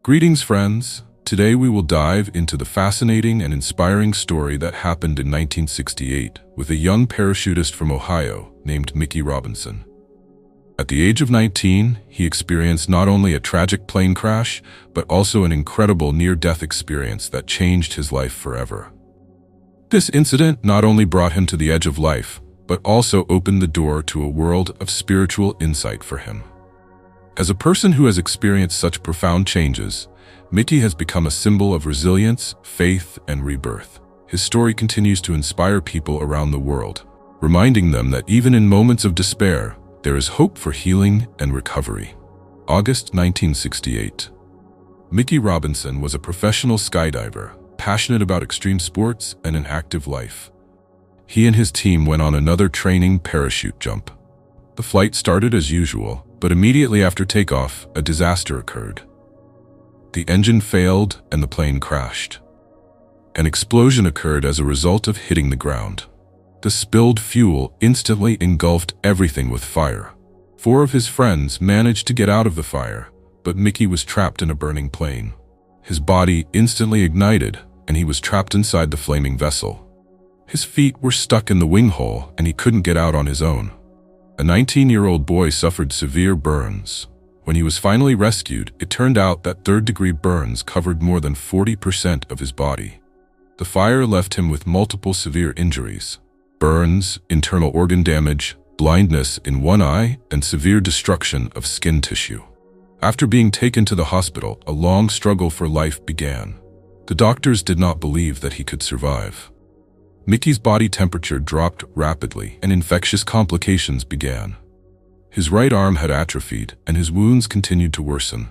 Greetings, friends. Today we will dive into the fascinating and inspiring story that happened in 1968 with a young parachutist from Ohio named Mickey Robinson. At the age of 19, he experienced not only a tragic plane crash, but also an incredible near-death experience that changed his life forever. This incident not only brought him to the edge of life, but also opened the door to a world of spiritual insight for him. As a person who has experienced such profound changes, Mickey has become a symbol of resilience, faith, and rebirth. His story continues to inspire people around the world, reminding them that even in moments of despair, there is hope for healing and recovery. August 1968. Mickey Robinson was a professional skydiver, passionate about extreme sports and an active life. He and his team went on another training parachute jump. The flight started as usual, but immediately after takeoff, a disaster occurred. The engine failed and the plane crashed. An explosion occurred as a result of hitting the ground. The spilled fuel instantly engulfed everything with fire. 4 of his friends managed to get out of the fire, but Mickey was trapped in a burning plane. His body instantly ignited, and he was trapped inside the flaming vessel. His feet were stuck in the wing hole, and he couldn't get out on his own. A 19-year-old boy suffered severe burns. When he was finally rescued, it turned out that third-degree burns covered more than 40% of his body. The fire left him with multiple severe injuries: burns, internal organ damage, blindness in one eye, and severe destruction of skin tissue. After being taken to the hospital, a long struggle for life began. The doctors did not believe that he could survive. Mickey's body temperature dropped rapidly, and infectious complications began. His right arm had atrophied, and his wounds continued to worsen.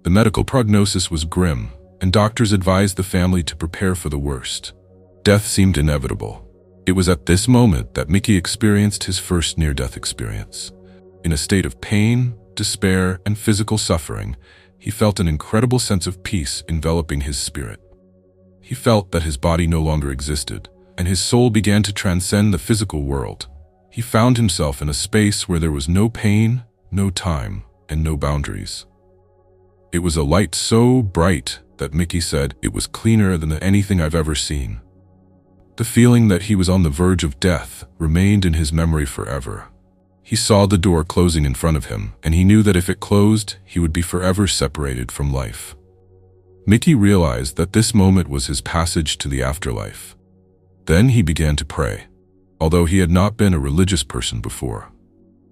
The medical prognosis was grim, and doctors advised the family to prepare for the worst. Death seemed inevitable. It was at this moment that Mickey experienced his first near-death experience. In a state of pain, despair, and physical suffering, he felt an incredible sense of peace enveloping his spirit. He felt that his body no longer existed, and his soul began to transcend the physical world. He found himself in a space where there was no pain, no time, and no boundaries. It was a light so bright that Mickey said it was cleaner than anything I've ever seen. The feeling that he was on the verge of death remained in his memory forever. He saw the door closing in front of him, and he knew that if it closed, he would be forever separated from life. Mickey realized that this moment was his passage to the afterlife. Then he began to pray, although he had not been a religious person before.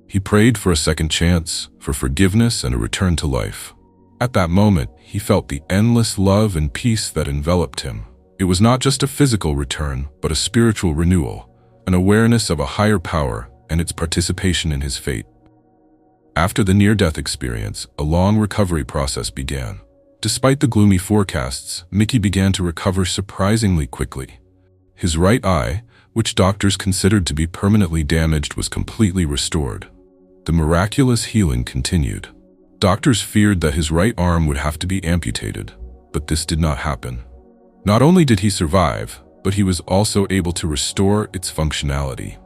He prayed for a second chance, for forgiveness and a return to life. At that moment, he felt the endless love and peace that enveloped him. It was not just a physical return, but a spiritual renewal, an awareness of a higher power and its participation in his fate. After the near-death experience, a long recovery process began. Despite the gloomy forecasts, Mickey began to recover surprisingly quickly. His right eye, which doctors considered to be permanently damaged, was completely restored. The miraculous healing continued. Doctors feared that his right arm would have to be amputated, but this did not happen. Not only did he survive, but he was also able to restore its functionality.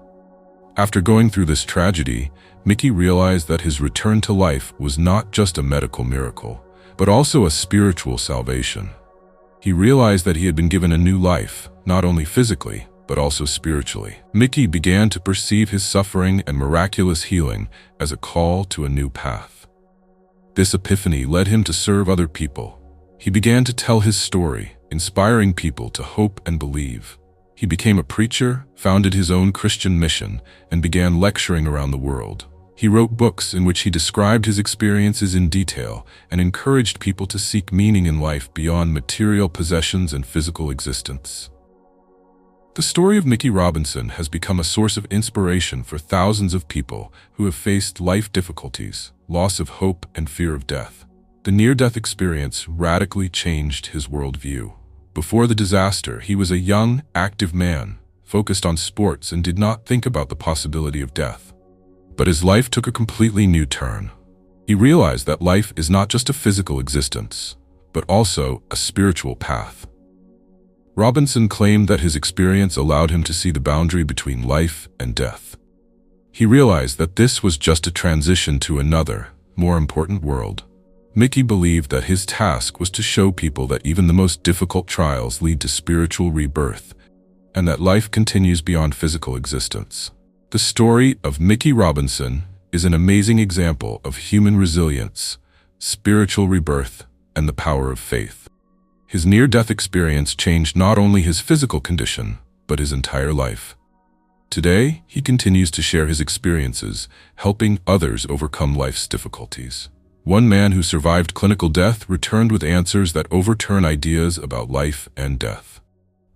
After going through this tragedy, Mickey realized that his return to life was not just a medical miracle, but also a spiritual salvation. He realized that he had been given a new life, not only physically, but also spiritually. Mickey began to perceive his suffering and miraculous healing as a call to a new path. This epiphany led him to serve other people. He began to tell his story, inspiring people to hope and believe. He became a preacher, founded his own Christian mission, and began lecturing around the world. He wrote books in which he described his experiences in detail and encouraged people to seek meaning in life beyond material possessions and physical existence. The story of Mickey Robinson has become a source of inspiration for thousands of people who have faced life difficulties, loss of hope, and fear of death. The near-death experience radically changed his worldview. Before the disaster, he was a young, active man, focused on sports and did not think about the possibility of death. But his life took a completely new turn. He realized that life is not just a physical existence, but also a spiritual path. Robinson claimed that his experience allowed him to see the boundary between life and death. He realized that this was just a transition to another, more important world. Mickey believed that his task was to show people that even the most difficult trials lead to spiritual rebirth, and that life continues beyond physical existence. The story of Mickey Robinson is an amazing example of human resilience, spiritual rebirth, and the power of faith. His near-death experience changed not only his physical condition, but his entire life. Today, he continues to share his experiences, helping others overcome life's difficulties. One man who survived clinical death returned with answers that overturn ideas about life and death.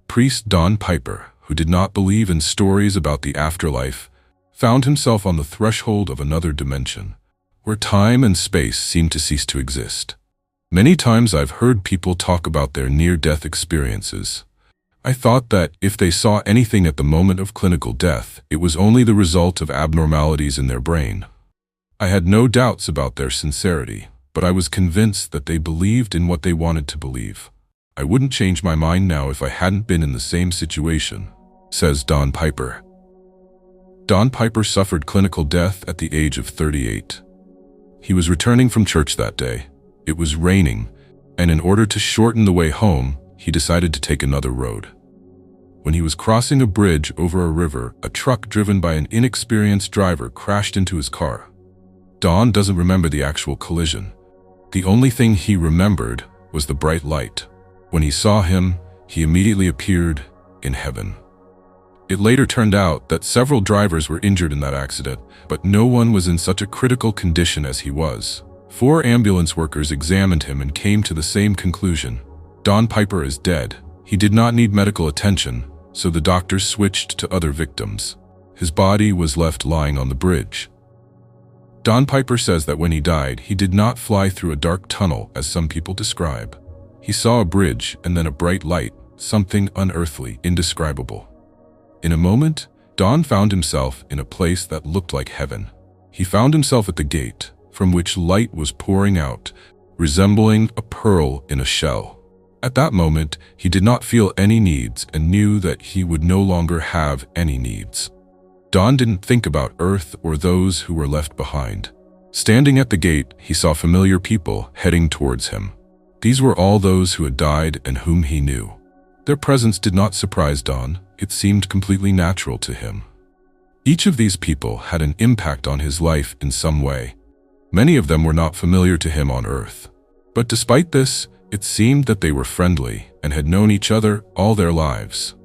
Priest Don Piper, who did not believe in stories about the afterlife, found himself on the threshold of another dimension, where time and space seemed to cease to exist. Many times I've heard people talk about their near-death experiences. I thought that if they saw anything at the moment of clinical death, it was only the result of abnormalities in their brain. I had no doubts about their sincerity, but I was convinced that they believed in what they wanted to believe. I wouldn't change my mind now if I hadn't been in the same situation, says Don Piper. Don Piper suffered clinical death at the age of 38. He was returning from church that day. It was raining, and in order to shorten the way home, he decided to take another road. When he was crossing a bridge over a river, a truck driven by an inexperienced driver crashed into his car. Don doesn't remember the actual collision. The only thing he remembered was the bright light. When he saw him, he immediately appeared in heaven. It later turned out that several drivers were injured in that accident, but no one was in such a critical condition as he was. 4 ambulance workers examined him and came to the same conclusion. Don Piper is dead. He did not need medical attention, so the doctors switched to other victims. His body was left lying on the bridge. Don Piper says that when he died, he did not fly through a dark tunnel as some people describe. He saw a bridge and then a bright light, something unearthly, indescribable. In a moment, Don found himself in a place that looked like heaven. He found himself at the gate, from which light was pouring out, resembling a pearl in a shell. At that moment, he did not feel any needs and knew that he would no longer have any needs. Don didn't think about Earth or those who were left behind. Standing at the gate, he saw familiar people heading towards him. These were all those who had died and whom he knew. Their presence did not surprise Don. It seemed completely natural to him. Each of these people had an impact on his life in some way. Many of them were not familiar to him on Earth. But despite this, it seemed that they were friendly and had known each other all their lives.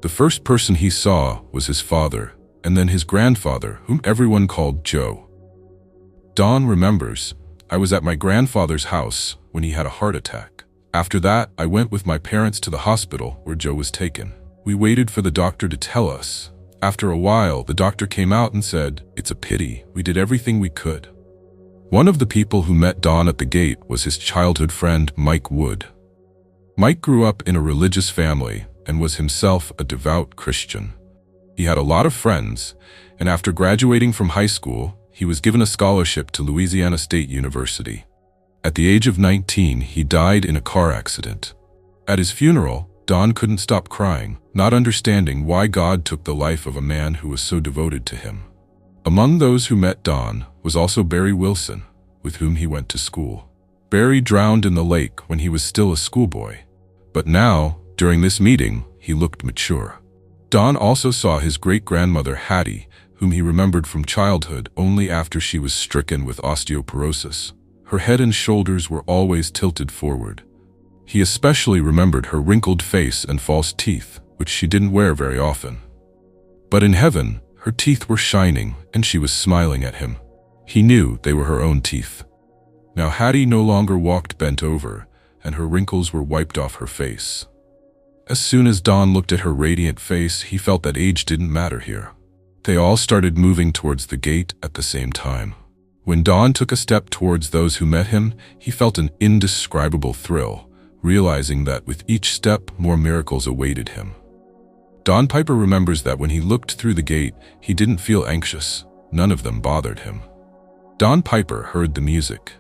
The first person he saw was his father, and then his grandfather, whom everyone called Joe. Don remembers, "I was at my grandfather's house when he had a heart attack. After that, I went with my parents to the hospital where Joe was taken. We waited for the doctor to tell us. After a while, the doctor came out and said, 'It's a pity. We did everything we could.'" One of the people who met Don at the gate was his childhood friend, Mike Wood. Mike grew up in a religious family and was himself a devout Christian. He had a lot of friends, and after graduating from high school, he was given a scholarship to Louisiana State University. At the age of 19, he died in a car accident. At his funeral, Don couldn't stop crying, not understanding why God took the life of a man who was so devoted to him. Among those who met Don was also Barry Wilson, with whom he went to school. Barry drowned in the lake when he was still a schoolboy, but now, during this meeting, he looked mature. Don also saw his great-grandmother Hattie, whom he remembered from childhood only after she was stricken with osteoporosis. Her head and shoulders were always tilted forward. He especially remembered her wrinkled face and false teeth, which she didn't wear very often. But in heaven, her teeth were shining and she was smiling at him. He knew they were her own teeth. Now Hattie no longer walked bent over, and her wrinkles were wiped off her face. As soon as Don looked at her radiant face, he felt that age didn't matter here. They all started moving towards the gate at the same time. When Don took a step towards those who met him, he felt an indescribable thrill, realizing that with each step, more miracles awaited him. Don Piper remembers that when he looked through the gate, he didn't feel anxious. None of them bothered him. Don Piper heard the music.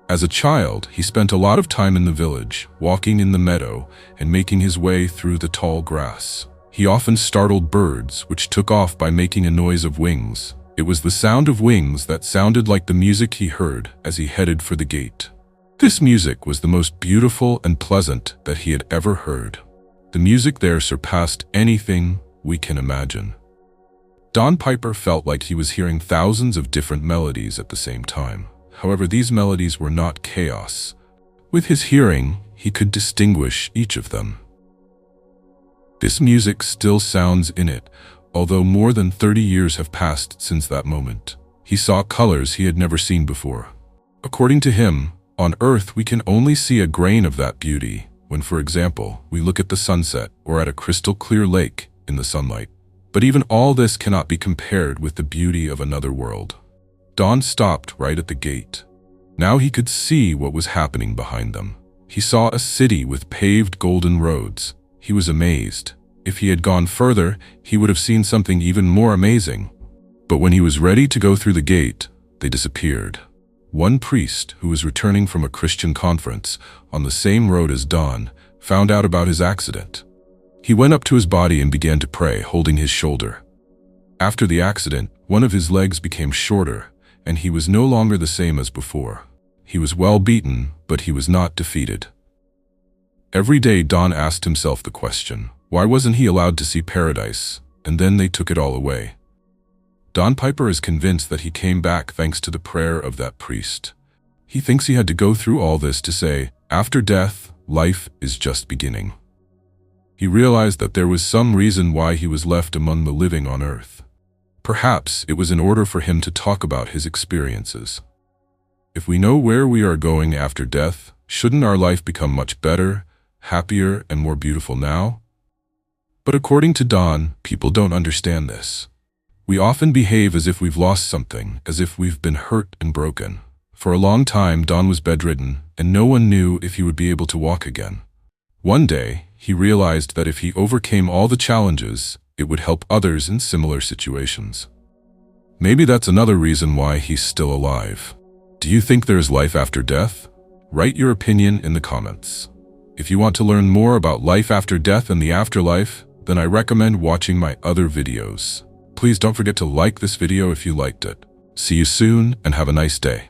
As a child, he spent a lot of time in the village, walking in the meadow and making his way through the tall grass. He often startled birds, which took off by making a noise of wings. It was the sound of wings that sounded like the music he heard as he headed for the gate. This music was the most beautiful and pleasant that he had ever heard. The music there surpassed anything we can imagine. Don Piper felt like he was hearing thousands of different melodies at the same time. However, these melodies were not chaos. With his hearing, he could distinguish each of them. This music still sounds in it, although more than 30 years have passed since that moment. He saw colors he had never seen before. According to him, on Earth we can only see a grain of that beauty when, for example, we look at the sunset or at a crystal clear lake in the sunlight. But even all this cannot be compared with the beauty of another world. Don stopped right at the gate. Now he could see what was happening behind them. He saw a city with paved golden roads. He was amazed. If he had gone further, he would have seen something even more amazing. But when he was ready to go through the gate, they disappeared. One priest, who was returning from a Christian conference on the same road as Don, found out about his accident. He went up to his body and began to pray, holding his shoulder. After the accident, one of his legs became shorter, and he was no longer the same as before. He was well beaten, but he was not defeated. Every day Don asked himself the question, why wasn't he allowed to see paradise? And then they took it all away. Don Piper is convinced that he came back thanks to the prayer of that priest. He thinks he had to go through all this to say, after death, life is just beginning. He realized that there was some reason why he was left among the living on earth. Perhaps it was in order for him to talk about his experiences. If we know where we are going after death, shouldn't our life become much better, happier, and more beautiful now? But according to Don, people don't understand this. We often behave as if we've lost something, as if we've been hurt and broken. For a long time, Don was bedridden, and no one knew if he would be able to walk again. One day, he realized that if he overcame all the challenges, it would help others in similar situations. Maybe that's another reason why he's still alive. Do you think there is life after death? Write your opinion in the comments. If you want to learn more about life after death and the afterlife, then I recommend watching my other videos. Please don't forget to like this video if you liked it. See you soon and have a nice day.